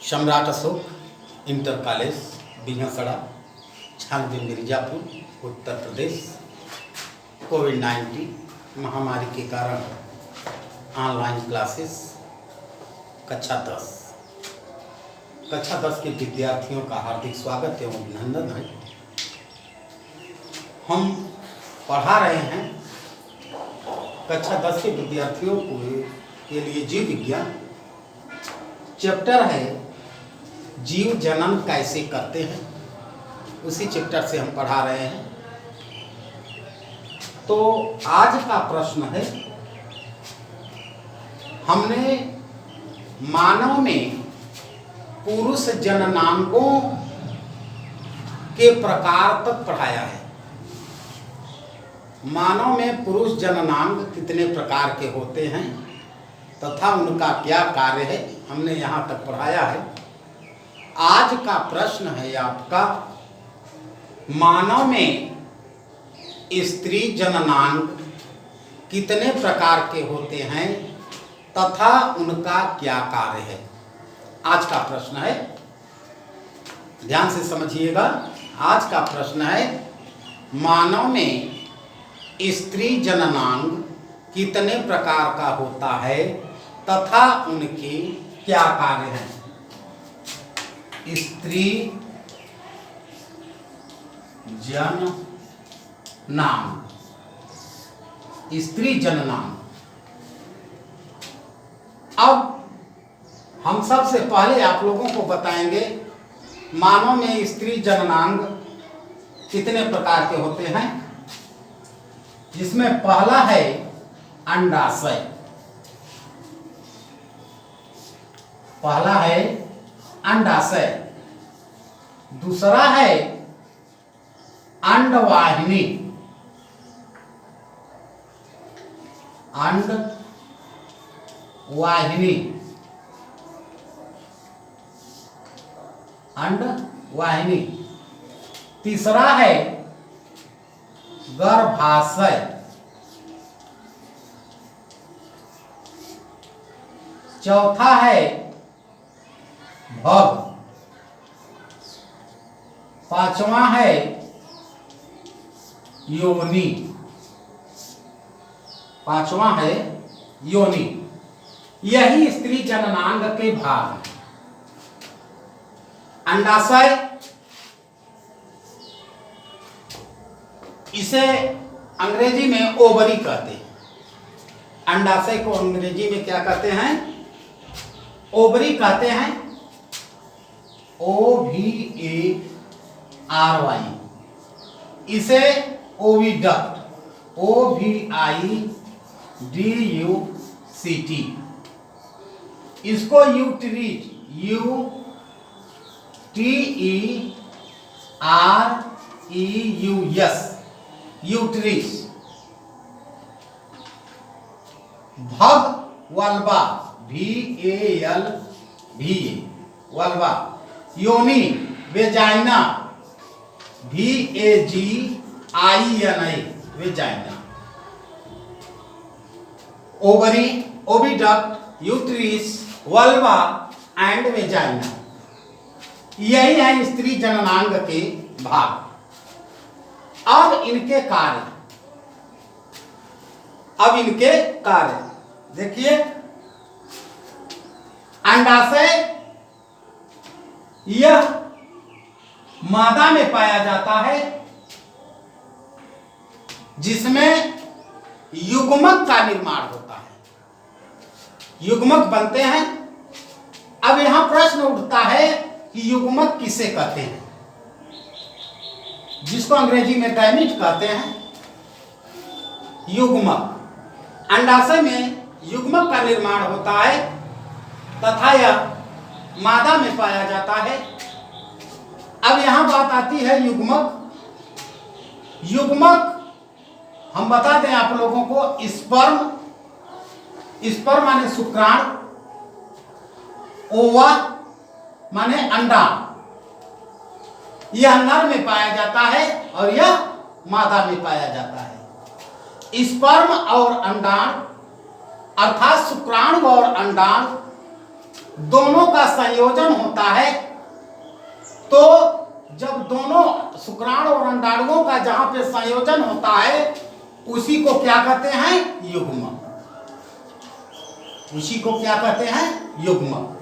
सम्राट Ashok inter college बिघसड़ा छानबीन मिर्जापुर उत्तर प्रदेश। कोविड-19 महामारी के कारण ऑनलाइन क्लासेस कक्षा 10 के विद्यार्थियों का हार्दिक स्वागत एवं अभिनंदन है। हम पढ़ा रहे हैं कक्षा 10 के विद्यार्थियों के लिए जीव विज्ञान चैप्टर है जीव जनन कैसे करते हैं, उसी चैप्टर से हम पढ़ा रहे हैं। तो आज का प्रश्न है, हमने मानव में पुरुष जननांगों के प्रकार तक पढ़ाया है। मानव में पुरुष जननांग कितने प्रकार के होते हैं तथा उनका क्या कार्य है, हमने यहाँ तक पढ़ाया है। आज का प्रश्न है आपका, मानव में स्त्री जननांग कितने प्रकार के होते हैं तथा उनका क्या कार्य है। आज का प्रश्न है, ध्यान से समझिएगा। आज का प्रश्न है, मानव में स्त्री जननांग कितने प्रकार का होता है तथा उनके क्या कार्य हैं। स्त्री जननांग, स्त्री जननांग। अब हम सबसे पहले आप लोगों को बताएंगे मानव में स्त्री जननांग कितने प्रकार के होते हैं, जिसमें पहला है अंडाशय। पहला है अंडाशय, दूसरा है अंडवाहिनी। अंडवाहिनी, अंडवाहिनी। तीसरा है गर्भाशय। चौथा है भग। पांचवा है योनि। पांचवा है योनि। यही स्त्री जननांग के भाग हैं। अंडाशय, इसे अंग्रेजी में ओवरी कहते हैं। अंडाशय को अंग्रेजी में क्या कहते हैं, ओवरी कहते हैं। OVARY। इसे ओविडक्ट, OVIDUCT। इसको यूटेरिस, UTEREUS, यूटेरिस। भग वल्वा, VALVA, वल्वा। योनि vagina, VAGINA, vagina. Ovary, oviduct, uterus, vulva and vagina, यही है स्त्री जननांग के भाग। अब इनके कार्य, देखिए। अंडाशय यह मादा में पाया जाता है, जिसमें युग्मक का निर्माण होता है, युग्मक बनते हैं। अब यहां प्रश्न उठता है कि युग्मक किसे कहते हैं, जिसको अंग्रेजी में गैमीट कहते हैं। युग्मक, अंडाशय में युग्मक का निर्माण होता है तथा यह मादा में पाया जाता है। अब यहां बात आती है युग्मक। युग्मक हम बता दें आप लोगों को, स्पर्म, स्पर्म माने शुक्राणु, ओवा माने अंडा। यह नर में पाया जाता है और यह मादा में पाया जाता है। स्पर्म और अंडाणु अर्थात शुक्राणु और अंडाणु दोनों का संयोजन होता है, तो जब दोनों शुक्राणु और अंडाणुओं का जहां पे संयोजन होता है उसी को क्या कहते हैं? युग्मक। उसी को क्या कहते हैं? युग्मक।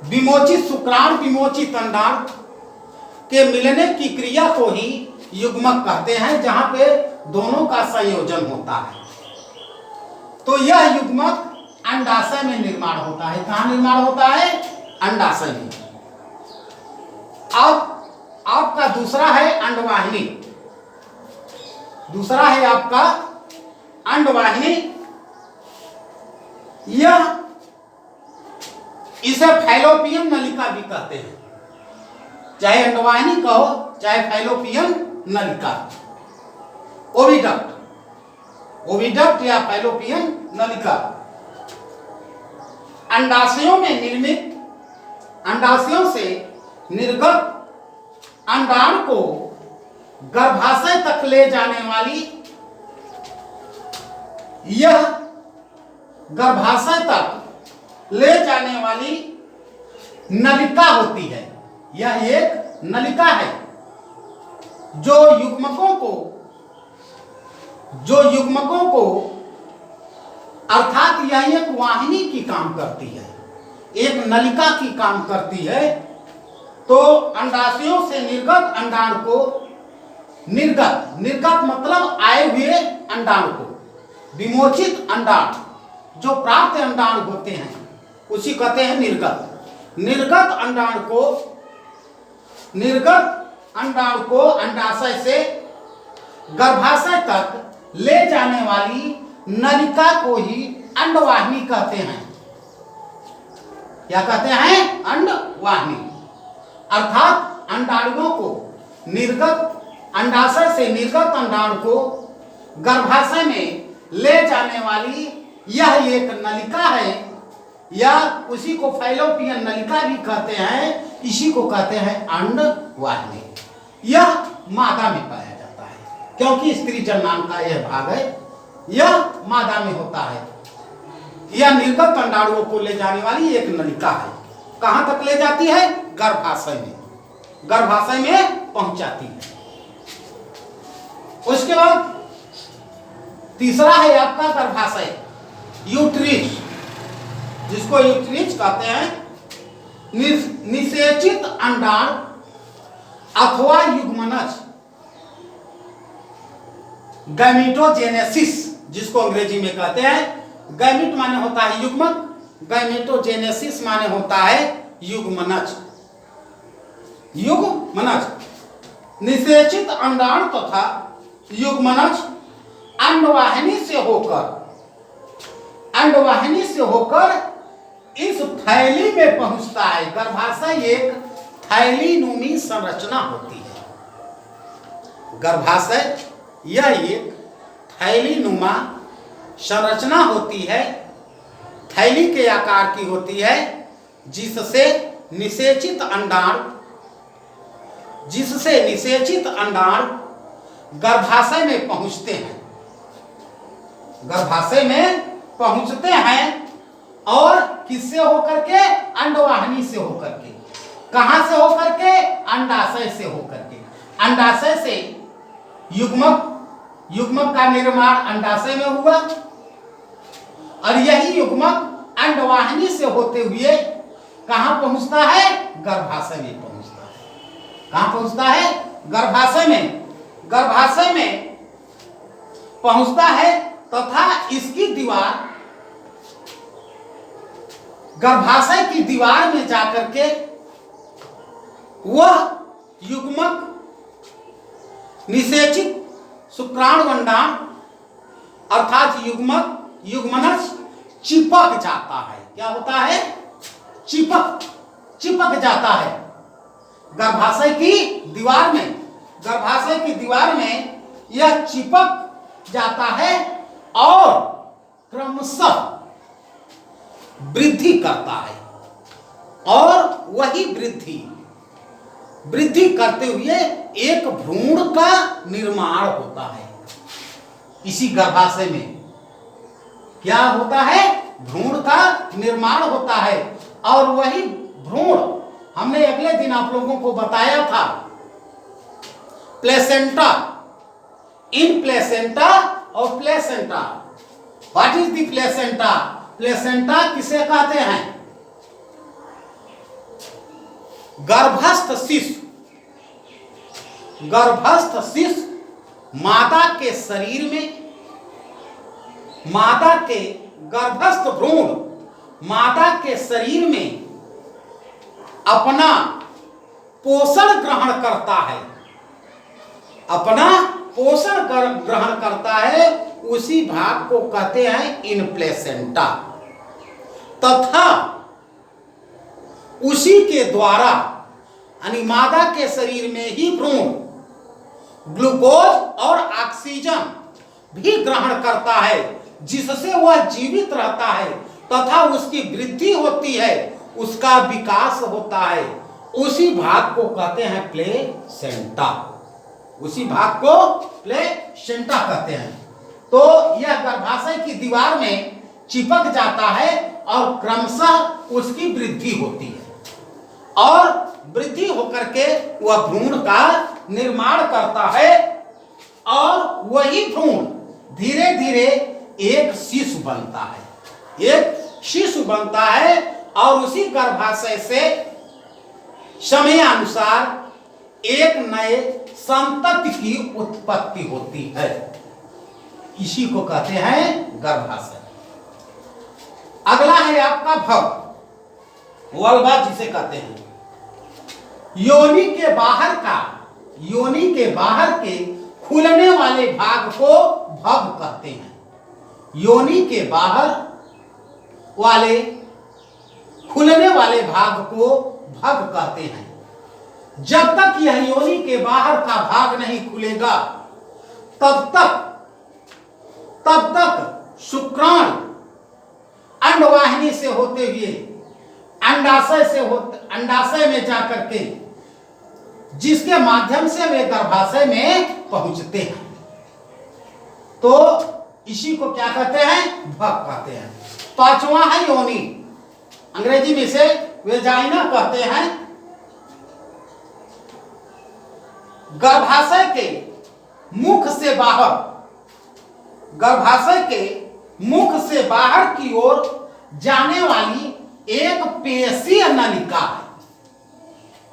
विमोचित शुक्राणु विमोचित अंडाणु के मिलने की क्रिया को ही युग्मक कहते हैं, जहां पे दोनों का संयोजन होता है। तो यह युग्मक अंडाशय में निर्माण होता है। कहां निर्माण होता है? अंडाशय में। अब आपका दूसरा है अंडवाहिनी। दूसरा है आपका अंडवाहिनी। यह इसे फैलोपियन नलिका भी कहते हैं, चाहे अंडवाहिनी कहो चाहे फैलोपियन नलिका, ओविडक्ट, ओविडक्ट या फैलोपियन नलिका। अंडाशयों में निर्मित, अंडाशयों से निर्गत अंडाणु को गर्भाशय तक ले जाने वाली, यह गर्भाशय तक ले जाने वाली नलिका होती है। यह एक नलिका है जो युग्मकों को अर्थात यह एक वाहिनी की काम करती है, एक नलिका की काम करती है। तो अंडाशयों से निर्गत अंडाणु को, निर्गत, निर्गत मतलब आए हुए अंडाणु को, विमोचित अंडाणु जो प्राप्त अंडाणु होते हैं उसी कहते हैं निर्गत। निर्गत अंडाणु को अंडाशय से गर्भाशय तक ले जाने वाली नलिका को ही अंडवाहिनी कहते हैं। क्या कहते हैं? अंडवाहिनी। अर्थात अंडाणुओं को निर्गत, अंडाशय से निर्गत अंडाणु को गर्भाशय में ले जाने वाली यह एक नलिका है, या उसी को फैलोपियन नलिका भी कहते हैं। इसी को कहते हैं अंडवाहिनी। यह मादा में पाया जाता है, क्योंकि स्त्री जननांग का यह भाग है, यह मादा में होता है। यह निर्गत अंडाणुओं को ले जाने वाली एक नलिका है। कहां तक ले जाती है? गर्भाशय में, गर्भाशय में पहुंचाती है। उसके बाद तीसरा है आपका गर्भाशय, यूट्रिस, जिसको यूट्रिस कहते हैं। निषेचित अंडाणु अथवा युग्मनज, गैमेटोजेनेसिस जिसको अंग्रेजी में कहते हैं। गैमेट माने होता है युग्मक, गैमेटोजेनेसिस माने होता है युग्मनज। युग्मनज, निषेचित अंडाणु तथा युग्मनज अंडवाहिनी से होकर इस थैली में पहुंचता है। गर्भाशय एक थैलीनुमी संरचना होती है। गर्भाशय यह एक थैलीनुमा संरचना होती है, थैली के आकार की होती है, जिससे निषेचित अंडाणु गर्भाशय में पहुंचते हैं। गर्भाशय में पहुंचते हैं और किससे होकर के? अंडवाहिनी से होकर के। कहां से होकर के? अंडाशय से होकर के। अंडाशय से युग्मक का निर्माण अंडाशय में हुआ और यही युग्मक अंडवाहिनी से होते हुए कहां पहुंचता है? गर्भाशय में पहुंचता है। कहां पहुंचता है? गर्भाशय में। गर्भाशय में पहुंचता है तथा इसकी दीवार, गर्भाशय की दीवार में जाकर के वह युग्मक निषेचित शुक्राणु अंडाणु अर्थात युग्मनज चिपक जाता है। क्या होता है? चिपक जाता है गर्भाशय की दीवार में। गर्भाशय की दीवार में यह चिपक जाता है और क्रमशः वृद्धि करता है, और वही वृद्धि करते हुए एक भ्रूण का निर्माण होता है। इसी गर्भाशय में क्या होता है? भ्रूण का निर्माण होता है। और वही भ्रूण हमने अगले दिन आप लोगों को बताया था, प्लेसेंटा, इन प्लेसेंटा और placenta. What is the placenta? Placenta किसे कहते हैं? गर्भस्थ शिशु। गर्भस्थ शिशु माता के शरीर में, माता के गर्भस्थ भ्रूण माता के शरीर में अपना पोषण ग्रहण करता है, अपना पोषण ग्रहण करता है, उसी भाग को कहते हैं इन प्लेसेंटा। तथा उसी के द्वारा यानी माता के शरीर में ही भ्रूण ग्लूकोज और ऑक्सीजन भी ग्रहण करता है, जिससे वह जीवित रहता है तथा उसकी वृद्धि होती है, उसका विकास होता है। उसी भाग को कहते हैं प्लेसेंटा। उसी भाग को प्लेसेंटा कहते हैं। तो यह गर्भाशय की दीवार में चिपक जाता है और क्रमशः उसकी वृद्धि होती है, और वृद्धि होकर के वह भ्रूण का निर्माण करता है, और वही भ्रूण धीरे धीरे एक शिशु बनता है, एक शिशु बनता है। और उसी गर्भाशय से समयानुसार एक नए संतति की उत्पत्ति होती है। इसी को कहते हैं गर्भाशय। अगला है आपका भव, वल्वा जिसे कहते हैं। योनि के बाहर का, योनि के बाहर के खुलने वाले भाग को भव कहते हैं। योनि के बाहर वाले खुलने वाले भाग को भव कहते हैं। जब तक यह योनि के बाहर का भाग नहीं खुलेगा, तब तक शुक्राणु अंडवाहिनी से होते हुए अंडाशय में जाकर के, जिसके माध्यम से वे गर्भाशय में पहुंचते हैं। तो इसी को क्या कहते हैं? भव कहते हैं। पांचवा है योनि, अंग्रेजी में इसे वेजाइना कहते हैं। गर्भाशय के मुख से बाहर, गर्भाशय के मुख से बाहर की ओर जाने वाली एक पेशीय नलिका है।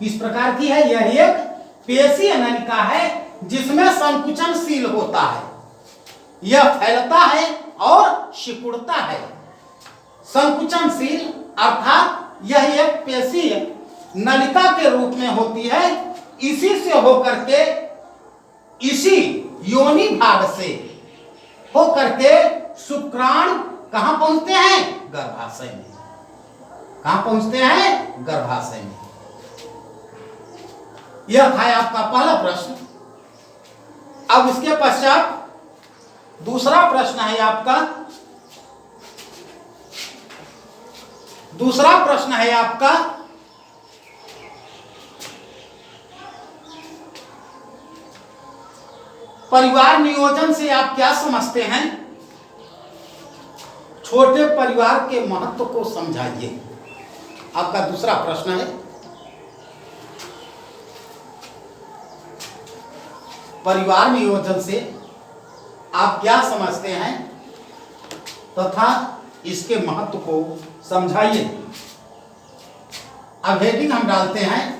इस प्रकार की है, यह एक पेशीय नलिका है जिसमें संकुचनशील होता है। यह फैलता है और सिकुड़ता है। संकुचनशील अर्थात यह एक पेशीय नलिका के रूप में होती है। इसी से होकर के, इसी योनि भाग से होकर के शुक्राणु कहां पहुंचते हैं? गर्भाशय में। कहां पहुंचते हैं? गर्भाशय में। यह था आपका पहला प्रश्न। अब इसके पश्चात दूसरा प्रश्न है आपका, दूसरा प्रश्न है आपका परिवार नियोजन से आप क्या समझते हैं? छोटे परिवार के महत्व को समझाइए। आपका दूसरा प्रश्न है, परिवार नियोजन से आप क्या समझते हैं तथा इसके महत्व को समझाइए। अब हेडिंग हम डालते हैं,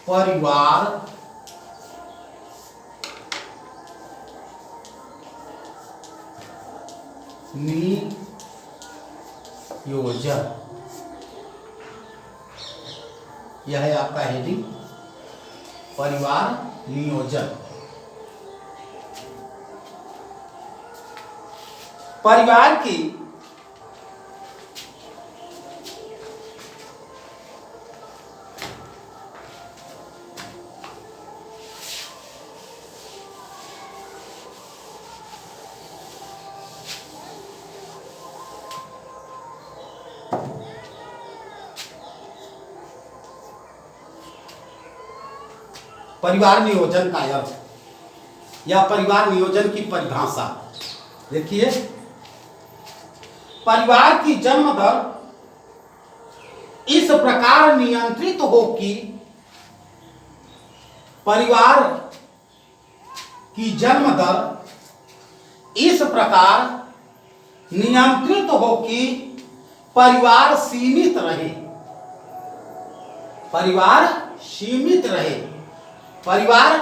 परिवार नियोजन। यह है आपका हेडिंग, परिवार नियोजन। परिवार की परिवार नियोजन का अर्थ या परिवार नियोजन की परिभाषा देखिए। परिवार की जन्म दर इस प्रकार नियंत्रित हो कि परिवार की जन्म दर इस प्रकार नियंत्रित हो कि परिवार सीमित रहे। परिवार सीमित रहे। परिवार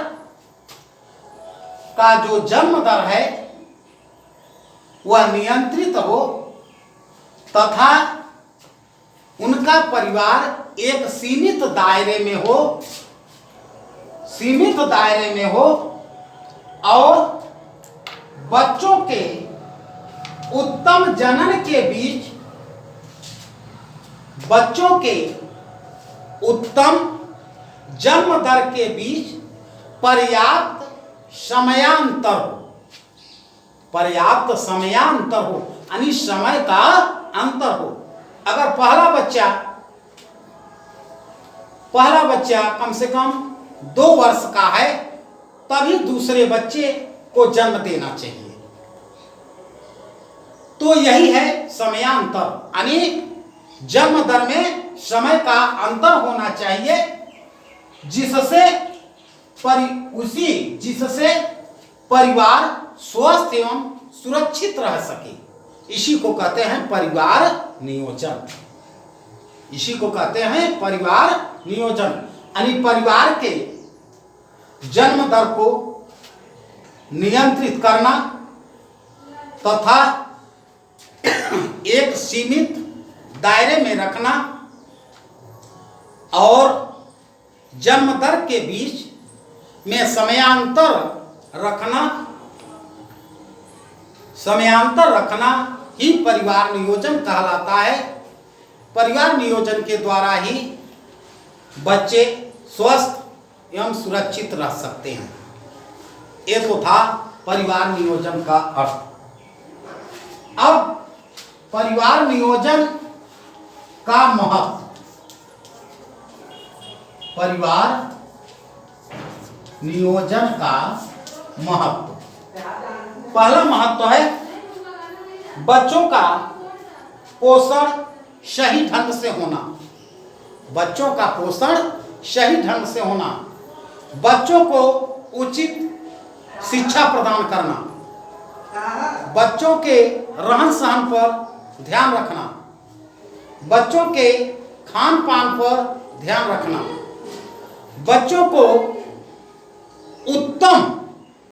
का जो जन्म दर है वह नियंत्रित हो तथा उनका परिवार एक सीमित दायरे में हो, सीमित दायरे में हो और बच्चों के उत्तम जनन के बीच, बच्चों के उत्तम जन्म दर के बीच पर्याप्त समयांतर हो, पर्याप्त समयांतर हो, यानी समय का अंतर हो। अगर पहला बच्चा कम से कम 2 वर्ष का है तभी दूसरे बच्चे को जन्म देना चाहिए। तो यही है समयांतर, यानी जन्म दर में समय का अंतर होना चाहिए जिससे परिवार स्वस्थ एवं सुरक्षित रह सके। इसी को कहते हैं परिवार नियोजन। इसी को कहते हैं परिवार नियोजन, यानी परिवार के जन्म दर को नियंत्रित करना तथा एक सीमित दायरे में रखना और जन्म दर के बीच में समयांतर रखना ही परिवार नियोजन कहलाता है। परिवार नियोजन के द्वारा ही बच्चे स्वस्थ एवं सुरक्षित रह सकते हैं। ये तो था परिवार नियोजन का अर्थ। अब परिवार नियोजन का महत्व। परिवार नियोजन का महत्व, पहला महत्व है बच्चों का पोषण सही ढंग से होना। बच्चों का पोषण सही ढंग से होना, बच्चों को उचित शिक्षा प्रदान करना, बच्चों के रहन सहन पर ध्यान रखना, बच्चों के खान पान पर ध्यान रखना, बच्चों को उत्तम